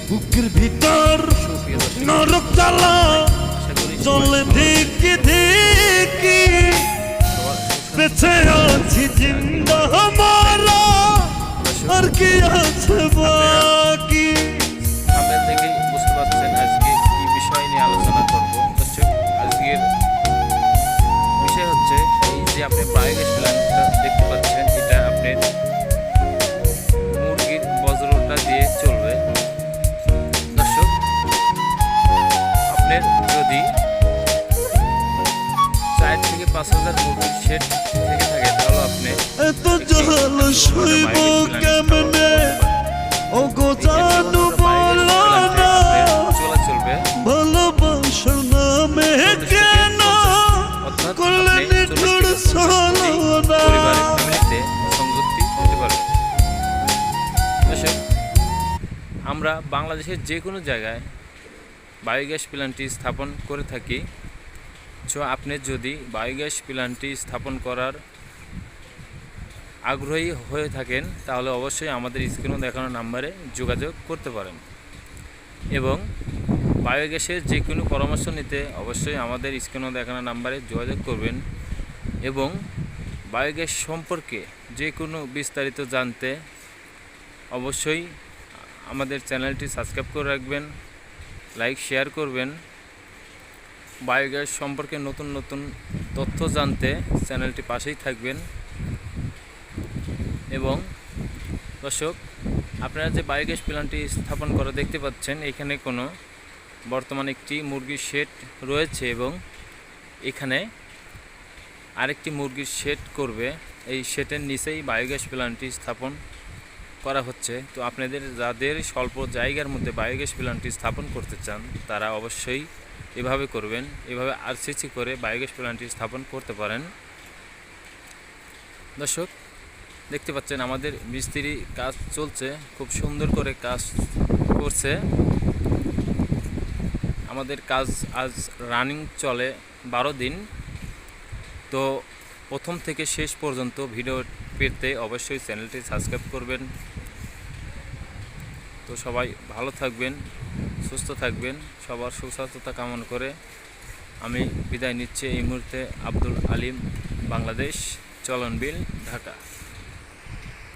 বুকের ভিতর নরক জ্বালা চলে দেখি দেখি বেঁচে আছি জিন্দা মারা আর কি আছে বাকি। আপনারা দেখেই বুঝতে পারছেন আজকে কি বিষয় নিয়ে আলোচনা করব। দর্শক, আজকের বিষয় হচ্ছে এই যে আপনি বায়োগ্যাস প্ল্যান্টটা দেখতে পাচ্ছেন, এটা আপনার মুরগির বজ্রটা দিয়ে চলবে। দর্শক, আপনার যদি 4 থেকে 5,000 মুরগির শেড থেকে থাকে তাহলে আপনি এত জল শুইব কেমনে ও গো জানু বলো না চলা চলবে ভালোবাসার নামে কেন করলে নিঠুর ছলনা। পরিবারের ফ্যামিলিতে সংযুক্তি হতে পারবে। দর্শক, আমরা বাংলাদেশের যে কোনো জায়গায় বায়োগ্যাস প্ল্যান্টটি স্থাপন করে থাকি। সো আপনি যদি বায়োগ্যাস প্ল্যান্টটি স্থাপন করার আগ্রহী হয়ে থাকেন তাহলে অবশ্যই আমাদের স্ক্রিনে দেখানো নাম্বারে যোগাযোগ করতে পারেন এবং বায়োগ্যাসের যে কোনো পরামর্শ নিতে অবশ্যই আমাদের স্ক্রিনে দেখানো নাম্বারে যোগাযোগ করবেন এবং বায়োগ্যাস সম্পর্কে যে কোনো বিস্তারিত জানতে অবশ্যই আমাদের চ্যানেলটি সাবস্ক্রাইব করে রাখবেন, লাইক শেয়ার করবেন। বায়োগ্যাস সম্পর্কে নতুন নতুন তথ্য জানতে চ্যানেলটি পাশেই থাকবেন। এবং দর্শক, আপনারা যে বায়োগ্যাস প্ল্যান্টটি স্থাপন করা দেখতে পাচ্ছেন, এখানে কোনো বর্তমানে একটি মুরগির শেড রয়েছে এবং এখানে আরেকটি মুরগির শেড করবে। এই শেডের নিচেই বায়োগ্যাস প্ল্যান্টটি স্থাপন করা হচ্ছে। তো আপনাদের যাদের স্বল্প জায়গার মধ্যে বায়োগ্যাস প্ল্যান্টটি স্থাপন করতে চান তারা অবশ্যই এভাবে করবেন, এভাবে আরসিসি করে বায়োগ্যাস প্ল্যান্টটি স্থাপন করতে পারেন। দর্শক, দেখতে পাচ্ছেন আমাদের মিস্ত্রি কাজ চলছে, খুব সুন্দর করে কাজ করছে। আমাদের কাজ আজ রানিং চলে 12 দিন। তো প্রথম থেকে শেষ পর্যন্ত ভিডিও পেতে অবশ্যই চ্যানেলটি সাবস্ক্রাইব করবেন। তো সবাই ভালো থাকবেন, সুস্থ থাকবেন, সবার সুস্বাস্থ্যতা কামনা করে আমি বিদায় নিচ্ছি এই মুহূর্তে। আব্দুল আলিম, বাংলাদেশ, চলনবিল, ঢাকা।